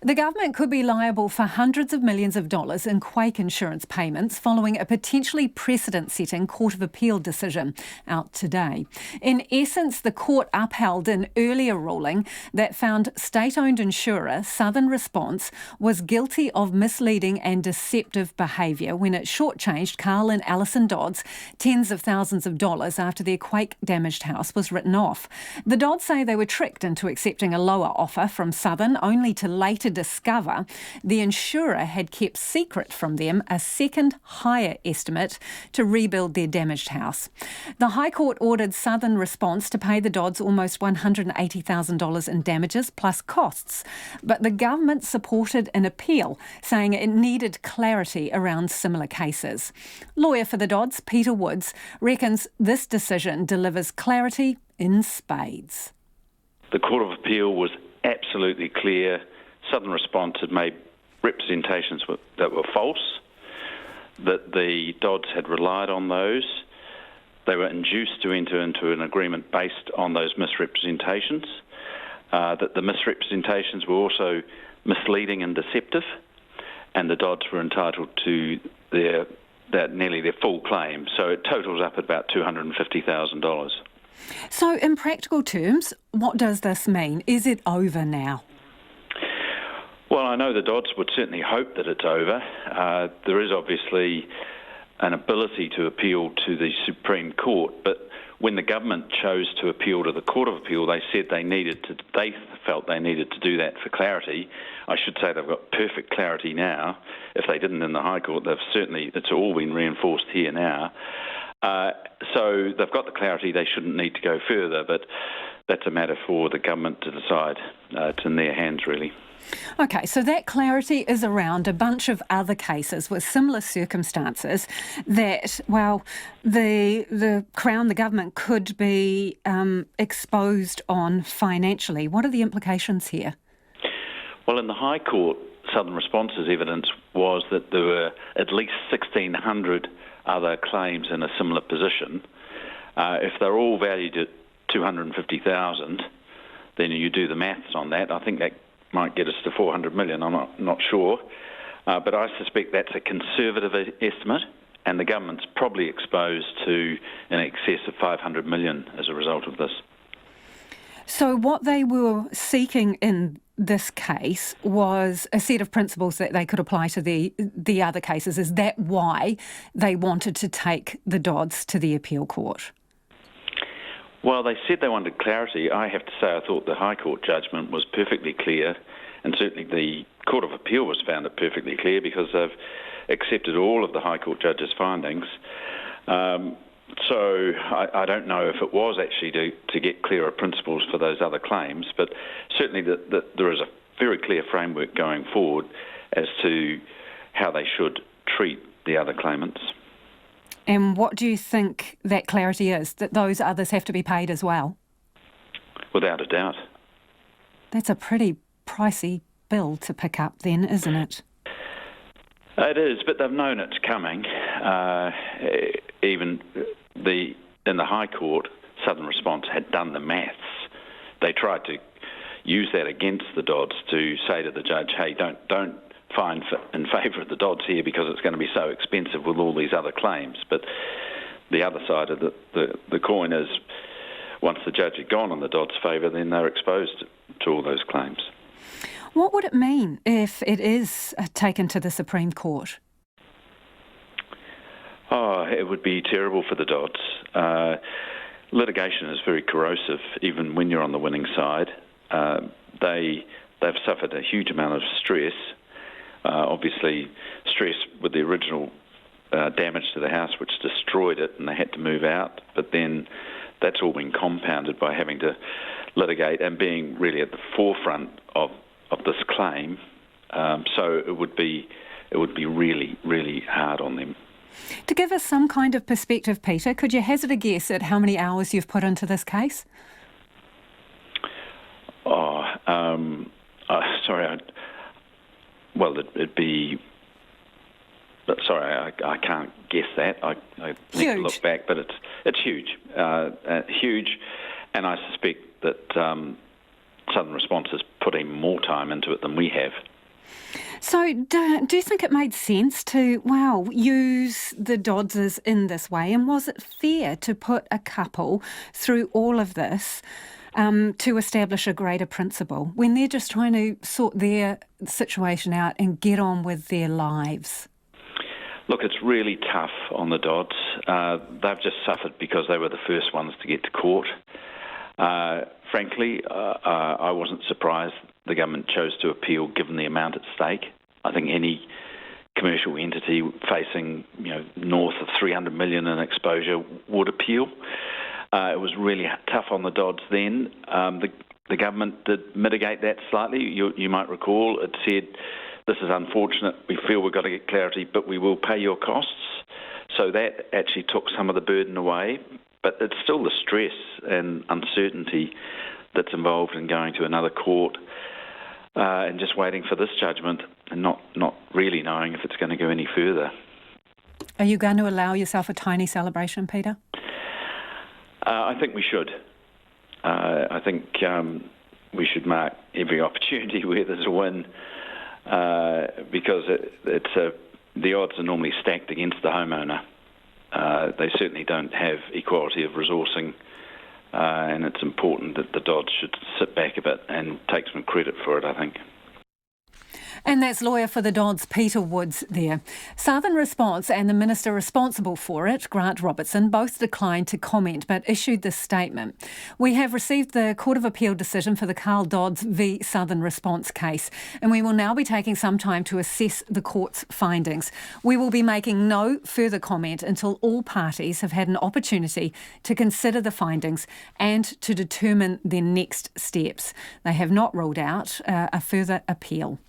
The government could be liable for hundreds of millions of dollars in quake insurance payments following a potentially precedent-setting Court of Appeal decision out today. In essence, the court upheld an earlier ruling that found state-owned insurer Southern Response was guilty of misleading and deceptive behaviour when it shortchanged Karl and Alison Dodds tens of thousands of dollars after their quake-damaged house was written off. The Dodds say they were tricked into accepting a lower offer from Southern, only to later discover the insurer had kept secret from them a second higher estimate to rebuild their damaged house. The High Court ordered Southern Response to pay the Dodds almost $180,000 in damages plus costs, but the government supported an appeal, saying it needed clarity around similar cases. Lawyer for the Dodds, Peter Woods, reckons this decision delivers clarity in spades. The Court of Appeal was absolutely clear. Southern Response had made representations that were false, that the Dodds had relied on those. They were induced to enter into an agreement based on those misrepresentations, that the misrepresentations were also misleading and deceptive, and the Dodds were entitled to nearly their full claim. So it totals up at about $250,000. So in practical terms, what does this mean? Is it over now? Well, I know the Dodds would certainly hope that it's over. There is obviously an ability to appeal to the Supreme Court, but when the government chose to appeal to the Court of Appeal, they said they felt they needed to do that for clarity. I should say they've got perfect clarity now. If they didn't in the High Court, it's all been reinforced here now. So they've got the clarity, they shouldn't need to go further, but that's a matter for the government to decide. It's in their hands, really. OK, so that clarity is around a bunch of other cases with similar circumstances that, well, the Crown, the government, could be exposed on financially. What are the implications here? Well, in the High Court, Southern Response's evidence was that there were at least 1,600 other claims in a similar position. If they're all valued at $250,000, then you do the maths on that. I think that might get us to $400 million. I'm not sure. But I suspect that's a conservative estimate, and the government's probably exposed to in excess of $500 million as a result of this. So what they were seeking in this case was a set of principles that they could apply to the other cases. Is that why they wanted to take the Dodds to the appeal court? Well, they said they wanted clarity. I have to say I thought the High Court judgment was perfectly clear, and certainly the Court of Appeal was found it perfectly clear because they've accepted all of the High Court judge's findings. So I don't know if it was actually to get clearer principles for those other claims, but certainly there is a very clear framework going forward as to how they should treat the other claimants. And what do you think that clarity is, that those others have to be paid as well? Without a doubt. That's a pretty pricey bill to pick up then, isn't it? It is, but they've known it's coming. Even in the High Court, Southern Response had done the maths. They tried to use that against the Dodds to say to the judge, hey, don't find in favour of the Dodds here because it's going to be so expensive with all these other claims. But the other side of the coin is once the judge had gone in the Dodds' favour, then they're exposed to all those claims. What would it mean if it is taken to the Supreme Court? Oh, it would be terrible for the Dodds. Litigation is very corrosive, even when you're on the winning side. They've suffered a huge amount of stress. Obviously, stress with the original damage to the house, which destroyed it, and they had to move out. But then that's all been compounded by having to litigate and being really at the forefront of this claim. So it would be really, really hard on them. To give us some kind of perspective, Peter, could you hazard a guess at how many hours you've put into this case? Well, it'd be... Sorry, I can't guess that. I need to look back, but it's huge. Huge, and I suspect that Southern Response has put in more time into it than we have. So do you think it made sense to, use the Doddses in this way? And was it fair to put a couple through all of this to establish a greater principle when they're just trying to sort their situation out and get on with their lives? Look, it's really tough on the Dodds. They've just suffered because they were the first ones to get to court. Frankly, I wasn't surprised the government chose to appeal given the amount at stake. I think any commercial entity facing north of 300 million in exposure would appeal. It was really tough on the Dodds then. The government did mitigate that slightly. You might recall it said, this is unfortunate, we feel we've got to get clarity, but we will pay your costs. So that actually took some of the burden away, but it's still the stress and uncertainty that's involved in going to another court and just waiting for this judgment and not really knowing if it's going to go any further. Are you going to allow yourself a tiny celebration, Peter? I think we should. I think we should mark every opportunity where there's a win because the odds are normally stacked against the homeowner. They certainly don't have equality of resourcing, and it's important that the Dodds should sit back a bit and take some credit for it, I think. And that's lawyer for the Dodds, Peter Woods there. Southern Response and the minister responsible for it, Grant Robertson, both declined to comment but issued this statement. We have received the Court of Appeal decision for the Karl Dodds v Southern Response case, and we will now be taking some time to assess the court's findings. We will be making no further comment until all parties have had an opportunity to consider the findings and to determine their next steps. They have not ruled out a further appeal.